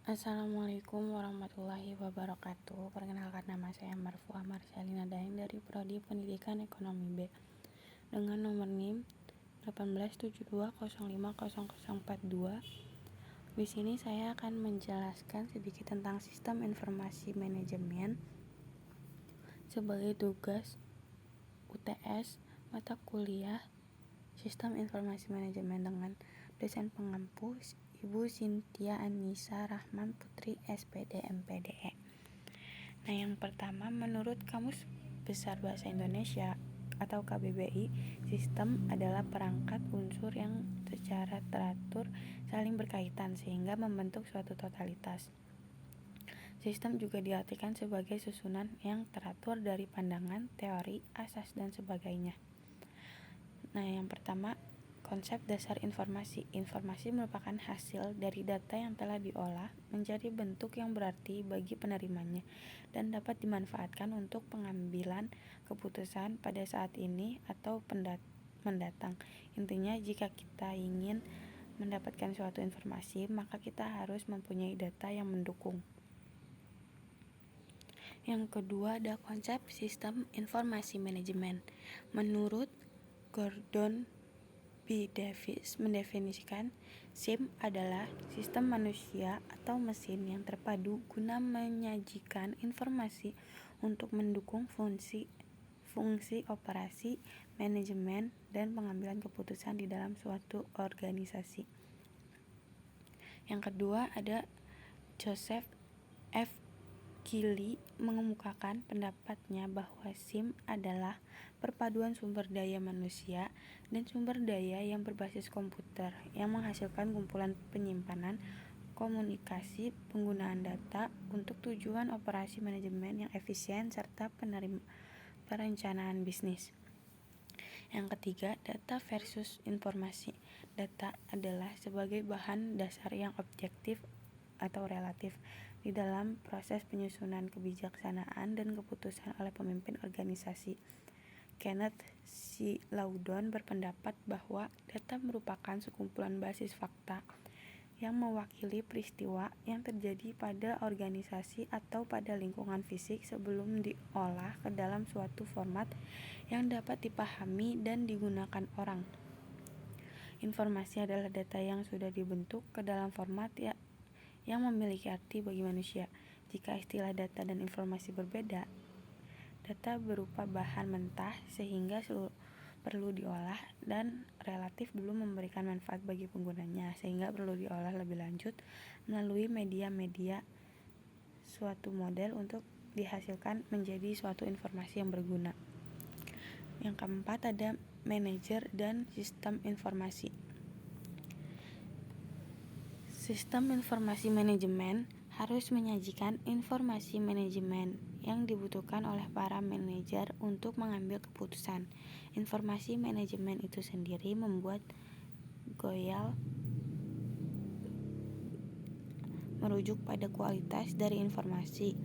Assalamualaikum warahmatullahi wabarakatuh. Perkenalkan, nama saya Marfuah Marcelina Daeng dari Prodi Pendidikan Ekonomi B dengan nomor NIM 18720500042. Di sini saya akan menjelaskan sedikit tentang sistem informasi manajemen sebagai tugas UTS mata kuliah Sistem Informasi Manajemen dengan dosen pengampu Ibu Cynthia Anissa Rahman Putri SPD MPDE. Nah, yang pertama, menurut Kamus Besar Bahasa Indonesia atau KBBI, sistem adalah perangkat unsur yang secara teratur saling berkaitan sehingga membentuk suatu totalitas. Sistem juga diartikan sebagai susunan yang teratur dari pandangan, teori, asas, dan sebagainya. Nah, yang pertama, konsep dasar informasi. Informasi merupakan hasil dari data yang telah diolah menjadi bentuk yang berarti bagi penerimanya dan dapat dimanfaatkan untuk pengambilan keputusan pada saat ini atau mendatang. Intinya, jika kita ingin mendapatkan suatu informasi, maka kita harus mempunyai data yang mendukung. Yang kedua, ada konsep sistem informasi manajemen. Menurut Gordon B. Davis mendefinisikan, SIM adalah sistem manusia atau mesin yang terpadu guna menyajikan informasi untuk mendukung fungsi operasi, manajemen, dan pengambilan keputusan di dalam suatu organisasi. Yang kedua, ada Joseph F. Gilley mengemukakan pendapatnya bahwa SIM adalah perpaduan sumber daya manusia dan sumber daya yang berbasis komputer yang menghasilkan kumpulan penyimpanan, komunikasi, penggunaan data untuk tujuan operasi manajemen yang efisien serta perencanaan bisnis. Yang ketiga, data versus informasi. Data adalah sebagai bahan dasar yang objektif atau relatif di dalam proses penyusunan kebijaksanaan dan keputusan oleh pemimpin organisasi. Kenneth C. Loudon berpendapat bahwa data merupakan sekumpulan basis fakta yang mewakili peristiwa yang terjadi pada organisasi atau pada lingkungan fisik sebelum diolah ke dalam suatu format yang dapat dipahami dan digunakan orang. Informasi adalah data yang sudah dibentuk ke dalam format yang memiliki arti bagi manusia. Jika istilah data dan informasi berbeda, data berupa bahan mentah sehingga perlu diolah dan relatif belum memberikan manfaat bagi penggunanya sehingga perlu diolah lebih lanjut melalui media-media suatu model untuk dihasilkan menjadi suatu informasi yang berguna. Yang keempat, ada manajer dan sistem informasi. Sistem informasi manajemen harus menyajikan informasi manajemen yang dibutuhkan oleh para manajer untuk mengambil keputusan. Informasi manajemen itu sendiri membuat Goyal merujuk pada kualitas dari informasi,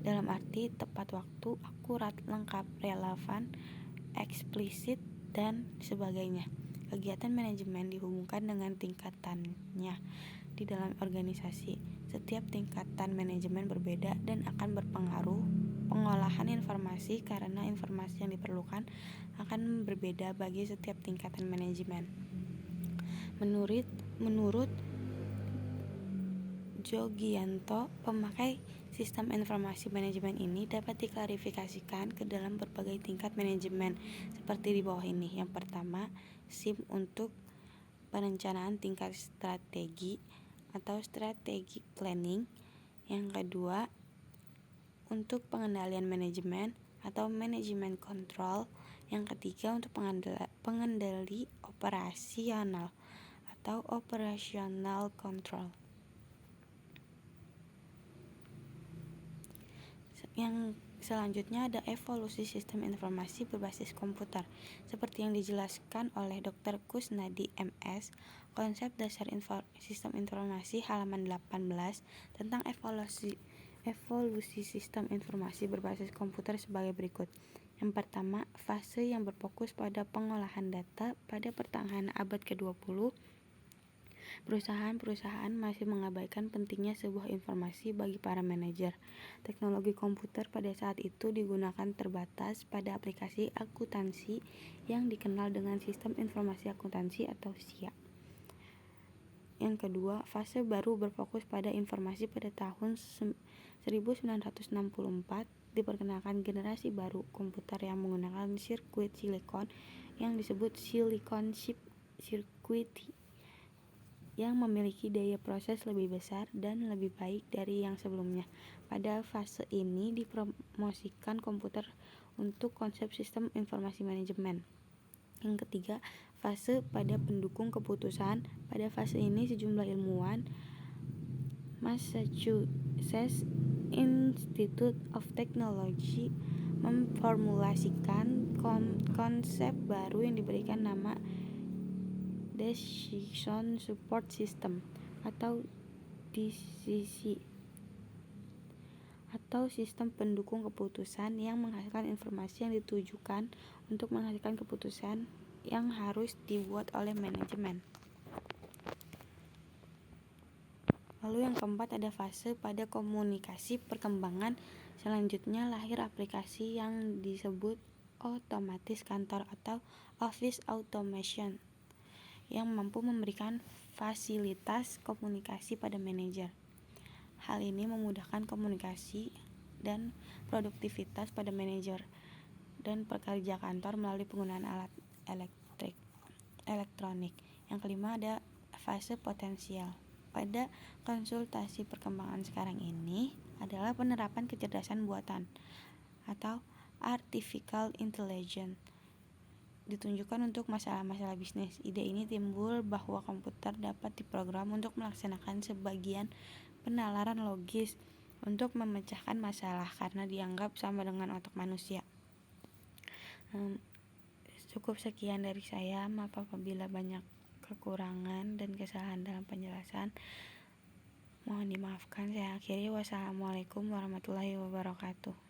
dalam arti tepat waktu, akurat, lengkap, relevan, eksplisit, dan sebagainya. Kegiatan manajemen dihubungkan dengan tingkatannya di dalam organisasi. Setiap tingkatan manajemen berbeda dan akan berpengaruh pengolahan informasi karena informasi yang diperlukan akan berbeda bagi setiap tingkatan manajemen. Menurut Jogianto, pemakai sistem informasi manajemen ini dapat diklarifikasikan ke dalam berbagai tingkat manajemen seperti di bawah ini. Yang pertama, SIM untuk perencanaan tingkat strategi atau strategic planning. Yang kedua, untuk pengendalian manajemen atau management control. Yang ketiga, untuk pengendali operasional atau operational control. Yang selanjutnya ada evolusi sistem informasi berbasis komputer. Seperti yang dijelaskan oleh Dr. Kusnadi MS, konsep dasar sistem informasi halaman 18 tentang evolusi sistem informasi berbasis komputer sebagai berikut. Yang pertama, fase yang berfokus pada pengolahan data pada pertengahan abad ke-20 Perusahaan-perusahaan masih mengabaikan pentingnya sebuah informasi bagi para manajer. Teknologi komputer pada saat itu digunakan terbatas pada aplikasi akuntansi yang dikenal dengan Sistem Informasi Akuntansi atau SIA. Yang kedua, fase baru berfokus pada informasi. Pada tahun 1964 diperkenalkan generasi baru komputer yang menggunakan sirkuit silikon yang disebut Silicon Chip Circuit, yang memiliki daya proses lebih besar dan lebih baik dari yang sebelumnya. Pada fase ini dipromosikan komputer untuk konsep sistem informasi manajemen. Yang ketiga, fase pada pendukung keputusan. Pada fase ini sejumlah ilmuwan Massachusetts Institute of Technology memformulasikan konsep baru yang diberikan nama Decision Support System atau DCS, atau sistem pendukung keputusan yang menghasilkan informasi yang ditujukan untuk menghasilkan keputusan yang harus dibuat oleh manajemen. Lalu yang keempat, ada fase pada komunikasi perkembangan. Selanjutnya lahir aplikasi yang disebut otomatis kantor atau office automation yang mampu memberikan fasilitas komunikasi pada manajer. Hal ini memudahkan komunikasi dan produktivitas pada manajer dan pekerja kantor melalui penggunaan alat elektronik. Yang kelima, ada fase potensial. Pada konsultasi perkembangan sekarang ini adalah penerapan kecerdasan buatan atau artificial intelligence ditunjukkan untuk masalah-masalah bisnis. Ide ini timbul bahwa komputer dapat diprogram untuk melaksanakan sebagian penalaran logis untuk memecahkan masalah karena dianggap sama dengan otak manusia. Cukup sekian dari saya. Maaf apabila banyak kekurangan dan kesalahan dalam penjelasan. Mohon dimaafkan. Saya akhiri. Wassalamualaikum warahmatullahi wabarakatuh.